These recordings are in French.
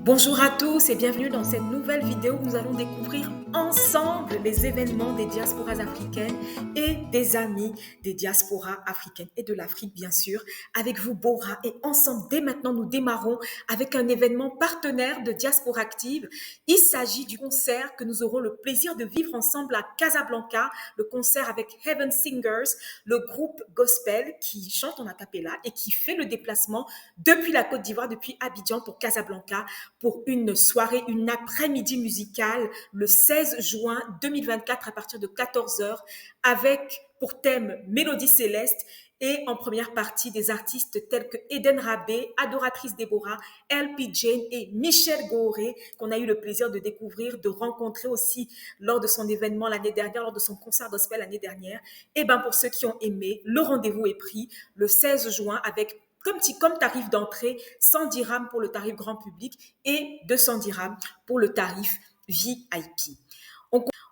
Bonjour à tous et bienvenue dans cette nouvelle vidéo où nous allons découvrir ensemble les événements des diasporas africaines et des amis des diasporas africaines et de l'Afrique bien sûr. Avec vous Bora et ensemble dès maintenant nous démarrons avec un événement partenaire de Diaspora Active. Il s'agit du concert que nous aurons le plaisir de vivre ensemble à Casablanca, le concert avec Heaven Singers, le groupe gospel qui chante en a cappella et qui fait le déplacement depuis la Côte d'Ivoire, depuis Abidjan pour Casablanca pour une soirée, une après-midi musicale le 16 juin 2024 à partir de 14 heures avec pour thème Mélodie céleste et en première partie des artistes tels que Eden Rabé, Adoratrice Déborah, LP Jane et Michel Goré qu'on a eu le plaisir de découvrir, de rencontrer aussi lors de son événement l'année dernière, lors de son concert gospel l'année dernière. Et bien pour ceux qui ont aimé, le rendez-vous est pris le 16 juin avec comme tarif d'entrée, 100 dirhams pour le tarif grand public et 200 dirhams pour le tarif VIP.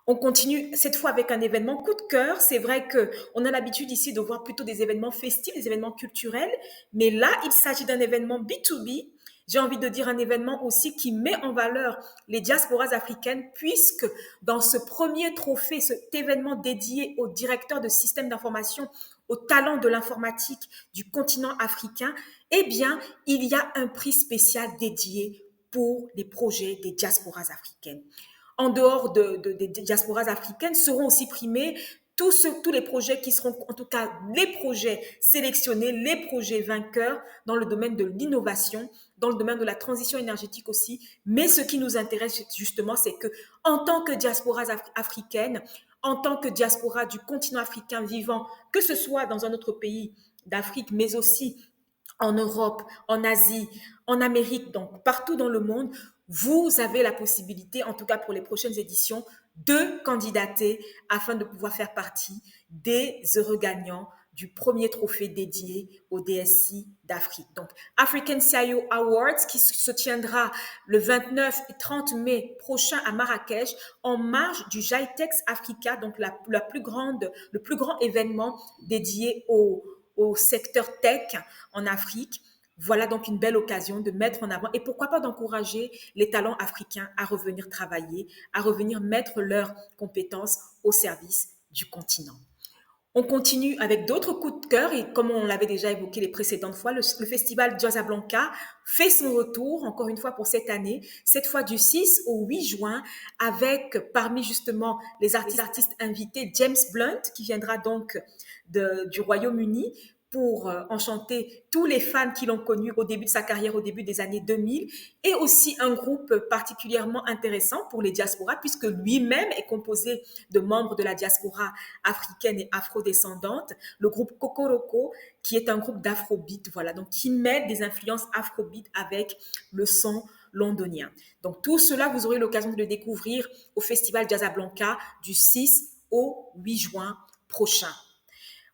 On continue cette fois avec un événement coup de cœur. C'est vrai qu'on a l'habitude ici de voir plutôt des événements festifs, des événements culturels, mais là, il s'agit d'un événement B2B. J'ai envie de dire un événement aussi qui met en valeur les diasporas africaines, puisque dans ce premier trophée, cet événement dédié au directeur de système d'information, au talent de l'informatique du continent africain, eh bien, il y a un prix spécial dédié pour les projets des diasporas africaines. En dehors des diasporas africaines, seront aussi primés tous les projets qui seront, en tout cas, les projets sélectionnés, les projets vainqueurs dans le domaine de l'innovation, dans le domaine de la transition énergétique aussi. Mais ce qui nous intéresse justement, c'est que, en tant que diasporas africaines, en tant que diaspora du continent africain vivant, que ce soit dans un autre pays d'Afrique, mais aussi en Europe, en Asie, en Amérique, donc partout dans le monde, vous avez la possibilité, en tout cas pour les prochaines éditions, de candidater afin de pouvoir faire partie des heureux gagnants du premier trophée dédié au DSI d'Afrique. Donc, African CIO Awards qui se tiendra le 29 et 30 mai prochain à Marrakech en marge du GITEX Africa, donc le plus grand événement dédié au secteur tech en Afrique. Voilà donc une belle occasion de mettre en avant et pourquoi pas d'encourager les talents africains à revenir travailler, à revenir mettre leurs compétences au service du continent. On continue avec d'autres coups de cœur et comme on l'avait déjà évoqué les précédentes fois, le festival Casablanca fait son retour encore une fois pour cette année, cette fois du 6 au 8 juin avec parmi justement les artistes invités James Blunt qui viendra donc du Royaume-Uni pour enchanter tous les fans qui l'ont connu au début de sa carrière, au début des années 2000, et aussi un groupe particulièrement intéressant pour les diasporas, puisque lui-même est composé de membres de la diaspora africaine et afrodescendante, le groupe Kokoroko, qui est un groupe d'afrobeat, voilà, donc qui met des influences afrobeat avec le son londonien. Donc tout cela, vous aurez l'occasion de le découvrir au Festival Casablanca du 6 au 8 juin prochain.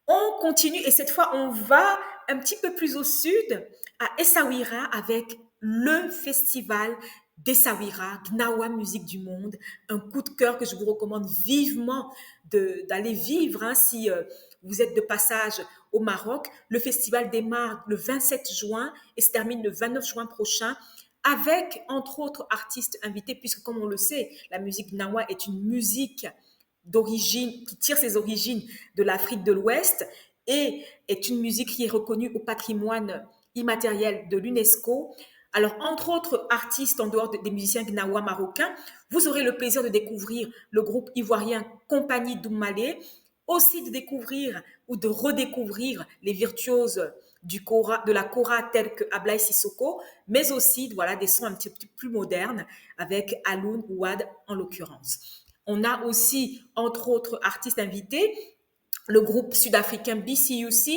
On continue et cette fois, on va un petit peu plus au sud, à Essaouira, avec le festival d'Essaouira, Gnawa Musique du Monde. Un coup de cœur que je vous recommande vivement d'aller vivre si vous êtes de passage au Maroc. Le festival démarre le 27 juin et se termine le 29 juin prochain avec, entre autres, artistes invités, puisque comme on le sait, la musique Gnawa est une musique d'origine, qui tire ses origines de l'Afrique de l'Ouest et est une musique qui est reconnue au patrimoine immatériel de l'UNESCO. Alors, entre autres artistes, en dehors des musiciens gnawa marocains, vous aurez le plaisir de découvrir le groupe ivoirien Compagnie Doumalé, aussi de découvrir ou de redécouvrir les virtuoses de la kora tels que Ablaye Sissoko, mais aussi voilà, des sons un petit peu plus modernes avec Aloun Ouad en l'occurrence. On a aussi, entre autres artistes invités, le groupe sud-africain BCUC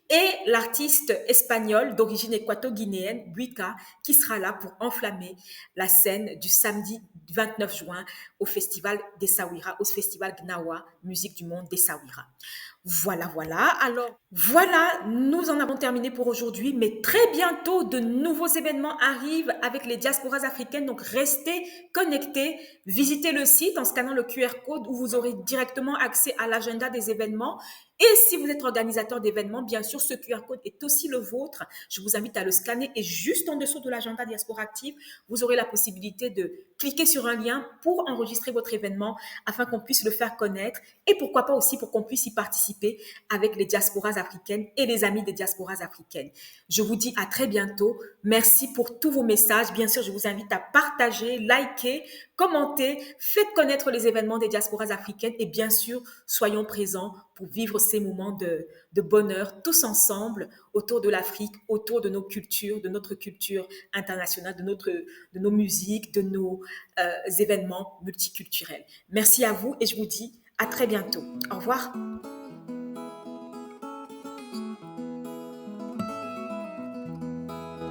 et l'artiste espagnol d'origine équato-guinéenne, Buika, qui sera là pour enflammer la scène du samedi 29 juin au festival d'Essaouira, au festival Gnawa, musique du monde d'Essaouira. Voilà, voilà. Alors, voilà, nous en avons terminé pour aujourd'hui, mais très bientôt, de nouveaux événements arrivent avec les diasporas africaines. Donc, restez connectés, visitez le site en scannant le QR code où vous aurez directement accès à l'agenda des événements Et si vous êtes organisateur d'événements, bien sûr, ce QR code est aussi le vôtre. Je vous invite à le scanner et juste en dessous de l'agenda Diaspora Active, vous aurez la possibilité de cliquer sur un lien pour enregistrer votre événement afin qu'on puisse le faire connaître et pourquoi pas aussi pour qu'on puisse y participer avec les diasporas africaines et les amis des diasporas africaines. Je vous dis à très bientôt. Merci pour tous vos messages. Bien sûr, je vous invite à partager, liker, commenter, faites connaître les événements des diasporas africaines et bien sûr, soyons présents pour vivre ces moments de bonheur tous ensemble autour de l'Afrique, autour de nos cultures, de notre culture internationale, de nos musiques, de nos événements multiculturels. Merci à vous et je vous dis à très bientôt. Au revoir.